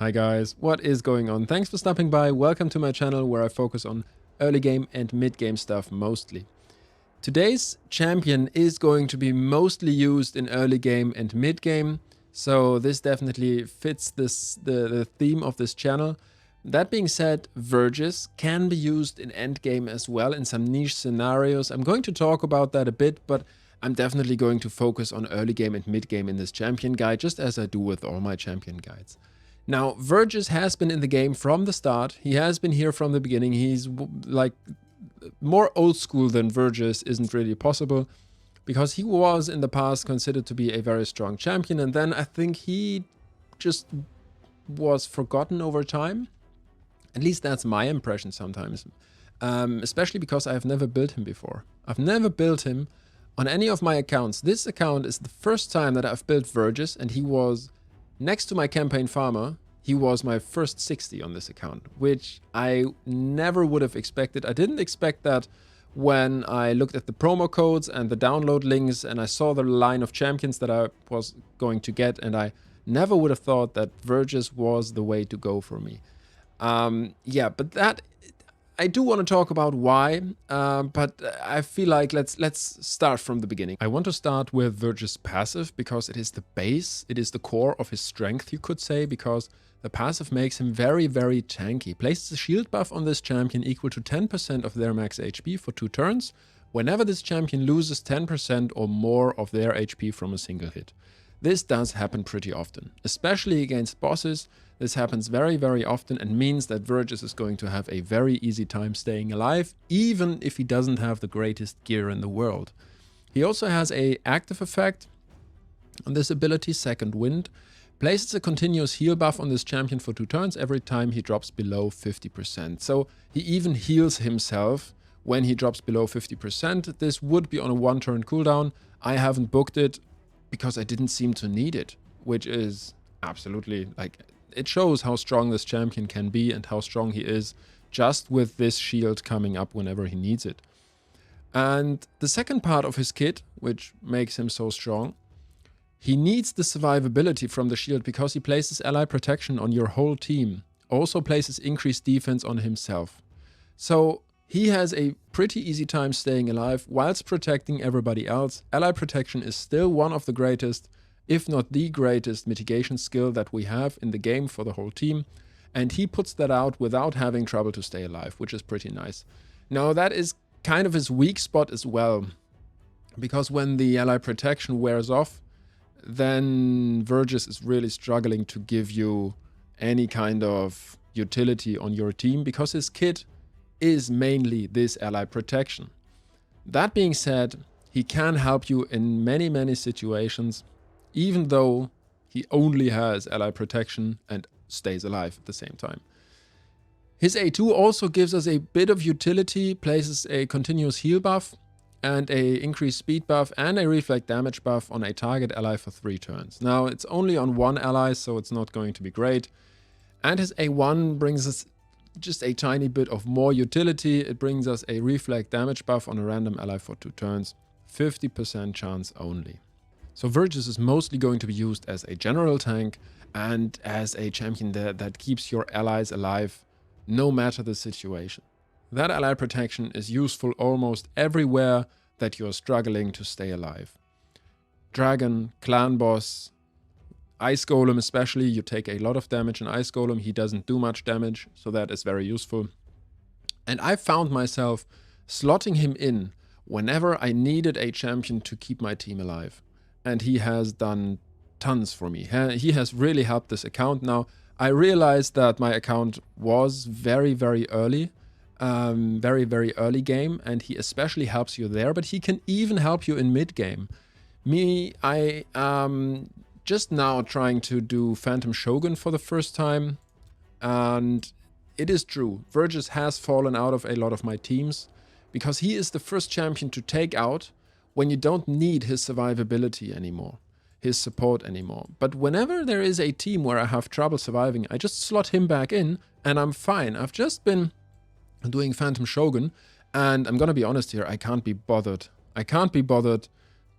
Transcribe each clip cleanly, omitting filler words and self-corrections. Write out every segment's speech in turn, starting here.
Hi guys, what is going on? Thanks for stopping by. Welcome to my channel where I focus on early game and mid game stuff mostly. Today's champion is going to be mostly used in early game and mid game, so this definitely fits the theme of this channel. That being said, Vergis can be used in end game as well in some niche scenarios. I'm going to talk about that a bit, but I'm definitely going to focus on early game and mid game in this champion guide, just as I do with all my champion guides. Now, Vergis has been in the game from the start. He has been here from the beginning. He's like more old school than Vergis isn't really possible, because he was in the past considered to be a very strong champion, and then I think he just was forgotten over time. At least that's my impression sometimes, especially because I've never built him before. I've never built him on any of my accounts. This account is the first time that I've built Vergis, and he was next to my campaign farmer. He was my first 60 on this account, which I never would have expected. I didn't expect that when I looked at the promo codes and the download links and I saw the line of champions that I was going to get, and I never would have thought that Vergis was the way to go for me. Yeah, but that I do want to talk about why, but I feel like let's start from the beginning. I want to start with Vergis' passive because it is the base, it is the core of his strength, you could say, because the passive makes him very, very tanky. Places a shield buff on this champion equal to 10% of their max HP for 2 turns, whenever this champion loses 10% or more of their HP from a single hit. This does happen pretty often, especially against bosses. This happens very, very often and means that Vergis is going to have a very easy time staying alive, even if he doesn't have the greatest gear in the world. He also has an active effect on this ability, Second Wind. Places a continuous heal buff on this champion for 2 turns every time he drops below 50%. So he even heals himself when he drops below 50%. This would be on a 1-turn cooldown. I haven't booked it because I didn't seem to need it, which is absolutely, like, it shows how strong this champion can be and how strong he is just with this shield coming up whenever he needs it. And the second part of his kit, which makes him so strong, he needs the survivability from the shield because he places ally protection on your whole team, also places increased defense on himself. So he has a pretty easy time staying alive whilst protecting everybody else. Ally protection is still one of the greatest, if not the greatest, mitigation skill that we have in the game for the whole team. And he puts that out without having trouble to stay alive, which is pretty nice. Now, that is kind of his weak spot as well, because when the ally protection wears off, then Vergis is really struggling to give you any kind of utility on your team, because his kit is mainly this ally protection. That being said, he can help you in many, many situations, even though he only has ally protection and stays alive at the same time. His A2 also gives us a bit of utility, places a continuous heal buff and a increased speed buff and a reflect damage buff on a target ally for 3 turns. Now, it's only on 1 ally, so it's not going to be great. And his A1 brings us just a tiny bit of more utility. It brings us a reflect damage buff on a random ally for 2 turns, 50% chance only. So Vergis is mostly going to be used as a general tank and as a champion that keeps your allies alive no matter the situation. That ally protection is useful almost everywhere that you're struggling to stay alive. Dragon, clan boss, ice golem especially, you take a lot of damage in ice golem. He doesn't do much damage, so that is very useful. And I found myself slotting him in whenever I needed a champion to keep my team alive. And he has done tons for me. He has really helped this account. Now, I realized that my account was very, very early. Very, very early game, and he especially helps you there, but he can even help you in mid game. I am just now trying to do Phantom Shogun for the first time, and it is true, Vergis has fallen out of a lot of my teams because he is the first champion to take out when you don't need his survivability anymore, his support anymore. But whenever there is a team where I have trouble surviving, I just slot him back in and I'm fine. I've just been doing Phantom Shogun, and I'm gonna be honest here, I can't be bothered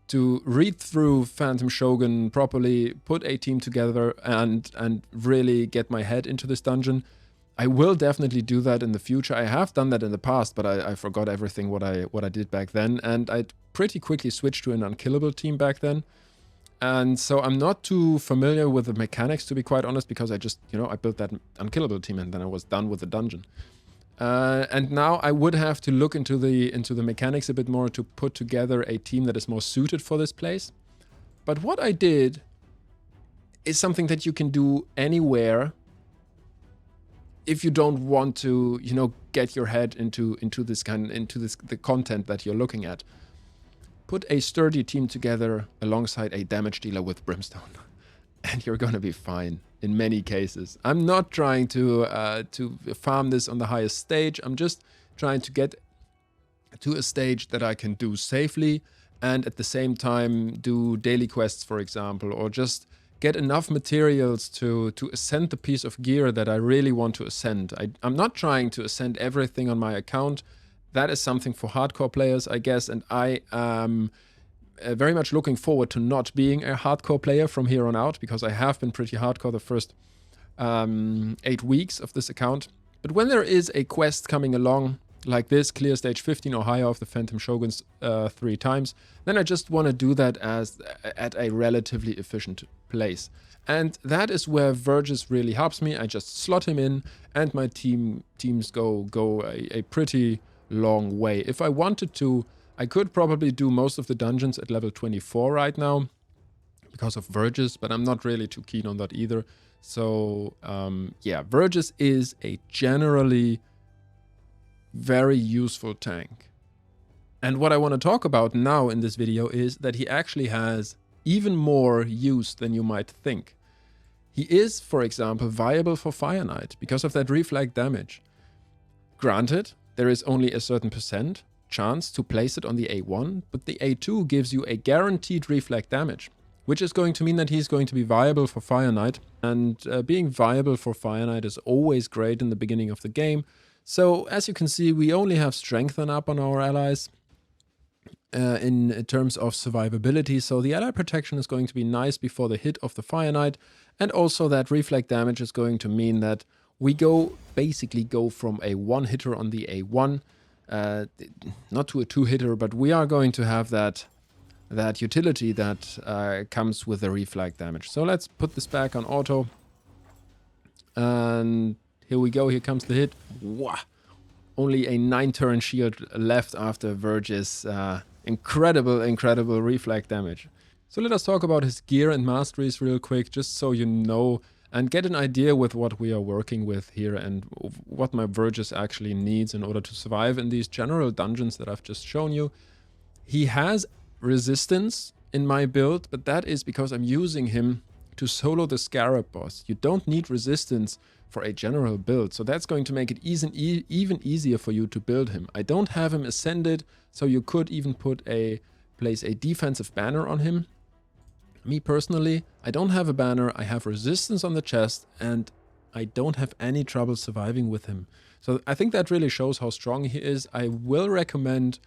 to read through Phantom Shogun properly, put a team together, and really get my head into this dungeon. I will definitely do that in the future. I have done that in the past, but I forgot everything what I did back then, and I pretty quickly switched to an unkillable team back then. And so I'm not too familiar with the mechanics, to be quite honest, because I just, I built that unkillable team and then I was done with the dungeon. And now I would have to look into the mechanics a bit more to put together a team that is more suited for this place. But what I did is something that you can do anywhere if you don't want to, get your head into the content that you're looking at. Put a sturdy team together alongside a damage dealer with Brimstone, and you're gonna be fine in many cases. I'm not trying to farm this on the highest stage. I'm just trying to get to a stage that I can do safely and at the same time do daily quests, for example, or just get enough materials to ascend the piece of gear that I really want to ascend. I'm not trying to ascend everything on my account. That is something for hardcore players, I guess, and I am very much looking forward to not being a hardcore player from here on out, because I have been pretty hardcore the first 8 weeks of this account. But when there is a quest coming along, like this, clear stage 15 or higher of the Phantom Shoguns 3 times, then I just want to do that at a relatively efficient place. And that is where Vergis really helps me. I just slot him in, and my teams go a pretty long way. If I wanted to, I could probably do most of the dungeons at level 24 right now because of Vergis, but I'm not really too keen on that either. So yeah, Vergis is a generally very useful tank. And what I want to talk about now in this video is that he actually has even more use than you might think. He is, for example, viable for Fire Knight because of that reflag damage. Granted, there is only a certain % chance to place it on the A1, but the A2 gives you a guaranteed reflag damage, which is going to mean that he's going to be viable for Fire Knight. And being viable for Fire Knight is always great in the beginning of the game. So as you can see, we only have strengthen up on our allies in terms of survivability. So the ally protection is going to be nice before the hit of the Fire Knight. And also that reflag damage is going to mean that we basically go from a 1-hitter on the A1, not to a 2-hitter, but we are going to have that utility that comes with the reflag damage. So let's put this back on auto. And here we go, here comes the hit. Wow. Only a 9-turn shield left after Vergis. Incredible reflag damage. So let us talk about his gear and masteries real quick, just so you know and get an idea with what we are working with here and what my Vergis actually needs in order to survive in these general dungeons that I've just shown you. He has resistance in my build, but that is because I'm using him to solo the Scarab boss. You don't need resistance for a general build, so that's going to make it even easier for you to build him. I don't have him ascended, so you could even place a defensive banner on him. Me personally, I don't have a banner, I have resistance on the chest, and I don't have any trouble surviving with him. So I think that really shows how strong he is. I will recommend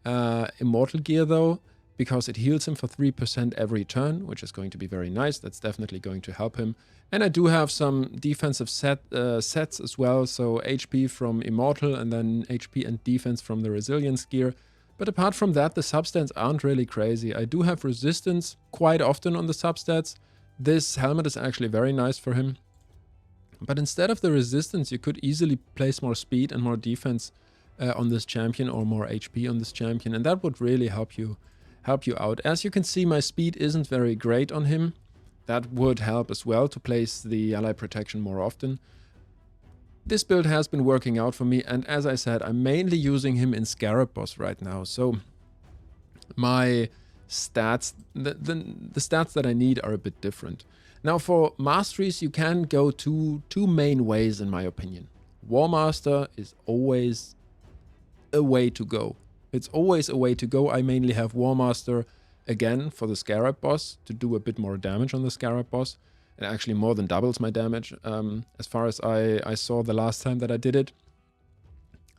Immortal Gear though, because it heals him for 3% every turn, which is going to be very nice. That's definitely going to help him. And I do have some defensive sets as well, so HP from Immortal and then HP and defense from the Resilience gear. But apart from that, the substats aren't really crazy. I do have resistance quite often on the substats. This helmet is actually very nice for him. But instead of the resistance, you could easily place more speed and more defense on this champion, or more HP on this champion, and that would really help you out. As you can see, my speed isn't very great on him. That would help as well to place the ally protection more often. This build has been working out for me, and as I said, I'm mainly using him in Scarab boss right now. So my stats, the stats that I need are a bit different. Now for masteries, you can go two main ways in my opinion. War Master is always a way to go. It's always a way to go. I mainly have War Master again for the Scarab boss to do a bit more damage on the Scarab boss. It actually more than doubles my damage as far as I saw the last time that I did it.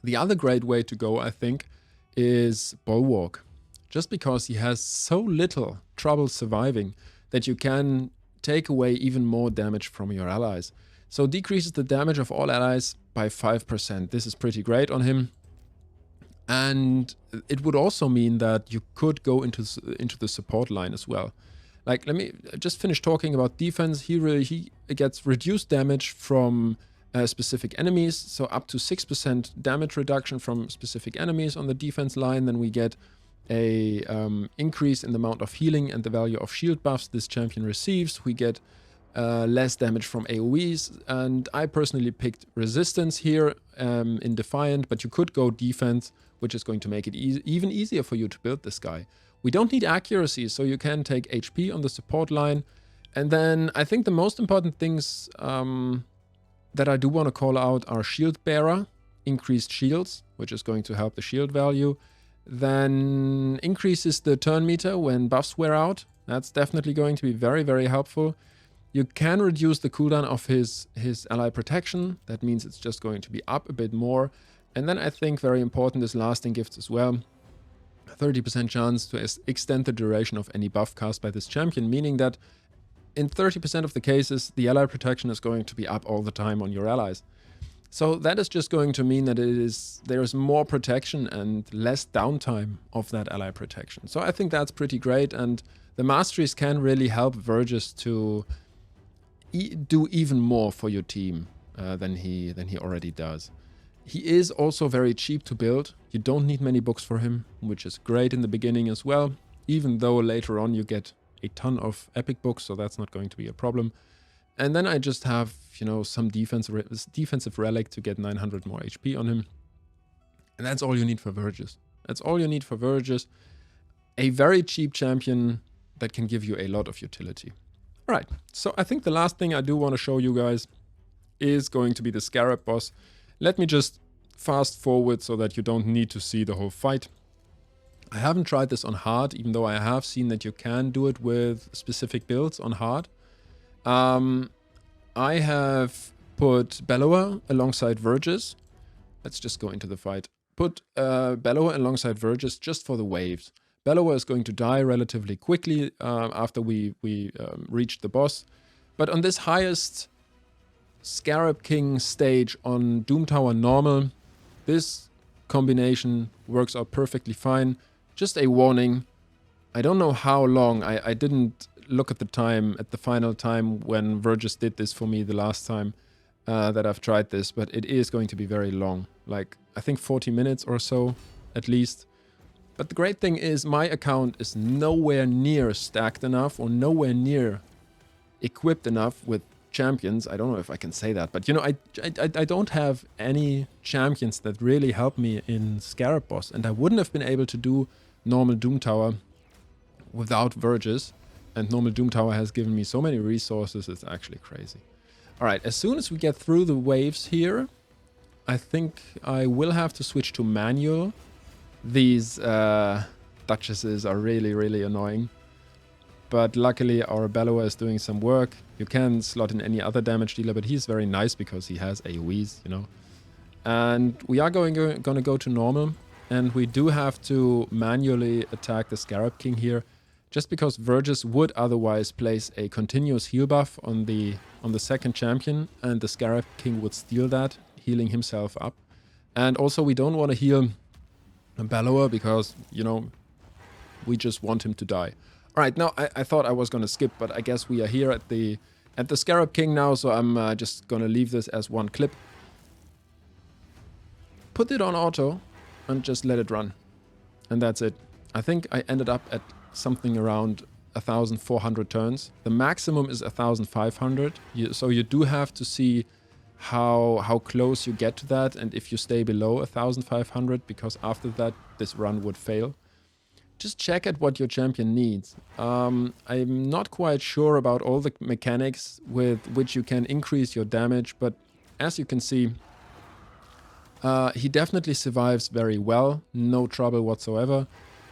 The other great way to go, I think, is Bulwark. just because he has so little trouble surviving that you can take away even more damage from your allies. So decreases the damage of all allies by 5%. This is pretty great on him. And it would also mean that you could go into the support line as well. Like, let me just finish talking about defense. He gets reduced damage from specific enemies, so up to 6% damage reduction from specific enemies on the defense line. Then we get a increase in the amount of healing and the value of shield buffs this champion receives. We get less damage from AoEs, and I personally picked resistance here in Defiant, but you could go defense, which is going to make it even easier for you to build this guy. We don't need accuracy, so you can take HP on the support line. And then I think the most important things that I do want to call out are Shield Bearer, increased shields, which is going to help the shield value. Then increases the turn meter when buffs wear out. That's definitely going to be very, very helpful. You can reduce the cooldown of his ally protection. That means it's just going to be up a bit more. And then I think very important is lasting gifts as well. 30% chance to extend the duration of any buff cast by this champion, meaning that in 30% of the cases, the ally protection is going to be up all the time on your allies. So that is just going to mean that there is more protection and less downtime of that ally protection. So I think that's pretty great, and the masteries can really help Vergis to do even more for your team than he already does. He is also very cheap to build. You don't need many books for him, which is great in the beginning as well, even though later on you get a ton of epic books, so that's not going to be a problem. And then I just have, some defensive relic to get 900 more HP on him. And that's all you need for Vergis. That's all you need for Vergis. A very cheap champion that can give you a lot of utility. All right, so I think the last thing I do want to show you guys is going to be the Scarab boss. Let me just fast forward so that you don't need to see the whole fight. I haven't tried this on hard, even though I have seen that you can do it with specific builds on hard. I have put Bellower alongside Vergis. Let's just go into the fight. Put Bellower alongside Vergis just for the waves. Bellower is going to die relatively quickly after we reach the boss. But on this highest Scarab King stage on Doom Tower normal, this combination works out perfectly fine. Just a warning, I don't know how long, I didn't look at the time, at the final time when Vergis did this for me the last time that I've tried this, but it is going to be very long, like I think 40 minutes or so at least. But the great thing is my account is nowhere near stacked enough or nowhere near equipped enough with champions. I don't know if I can say that, but I don't have any champions that really help me in Scarab boss, and I wouldn't have been able to do normal Doom Tower without Vergis, and normal Doom Tower has given me so many resources, it's actually crazy. Alright, as soon as we get through the waves here, I think I will have to switch to manual. These duchesses are really, really annoying. But luckily our Bellower is doing some work. You can slot in any other damage dealer, but he's very nice because he has AoEs, And we are going to go to normal. And we do have to manually attack the Scarab King here, just because Vergis would otherwise place a continuous heal buff on the second champion, and the Scarab King would steal that, healing himself up. And also we don't want to heal a Bellower because, we just want him to die. Alright, now I thought I was going to skip, but I guess we are here at the Scarab King now, so I'm just going to leave this as one clip. Put it on auto and just let it run. And that's it. I think I ended up at something around 1,400 turns. The maximum is 1,500. So you do have to see how close you get to that, and if you stay below 1,500, because after that this run would fail. Just check at what your champion needs. I'm not quite sure about all the mechanics with which you can increase your damage, but as you can see, he definitely survives very well, no trouble whatsoever.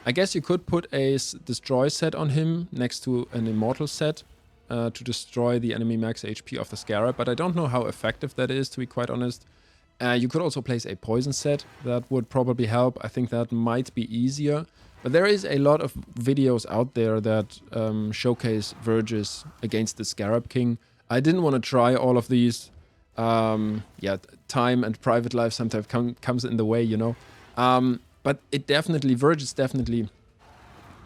I guess you could put a destroy set on him next to an immortal set to destroy the enemy max HP of the Scarab, but I don't know how effective that is, to be quite honest. You could also place a poison set, that would probably help. I think that might be easier, But there is a lot of videos out there that showcase Vergis against the Scarab King. I didn't want to try all of these. Yeah, time and private life sometimes comes in the way, you know. But it definitely, Vergis definitely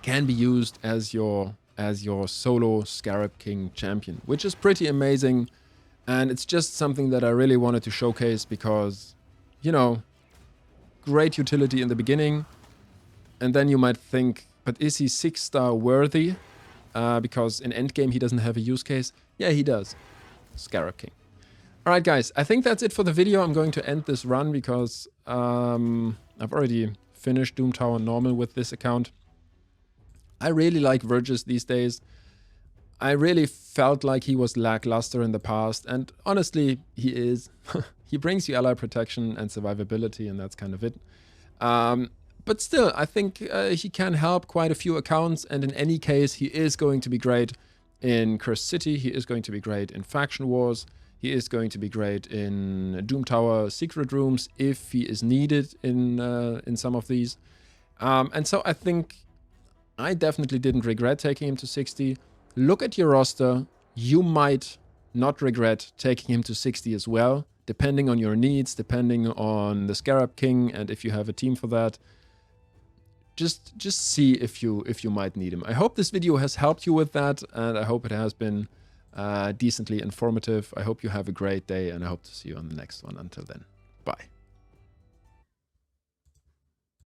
can be used as your solo Scarab King champion, which is pretty amazing. And it's just something that I really wanted to showcase because, you know, great utility in the beginning. And then you might think, but is he 6-star worthy? Because in endgame he doesn't have a use case. Yeah, he does. Scarab King. Alright guys, I think that's it for the video. I'm going to end this run because I've already finished Doom Tower normal with this account. I really like Vergis these days. I really felt like he was lackluster in the past, and honestly, he is. He brings you ally protection and survivability, and that's kind of it. But still, I think he can help quite a few accounts, and in any case, he is going to be great in Cursed City, he is going to be great in Faction Wars, he is going to be great in Doom Tower Secret Rooms if he is needed in some of these. And so I think I definitely didn't regret taking him to 60. Look at your roster. You might not regret taking him to 60 as well, depending on your needs, depending on the Scarab King, and if you have a team for that. Just see if you might need him. I hope this video has helped you with that, and I hope it has been decently informative. I hope you have a great day, and I hope to see you on the next one. Until then.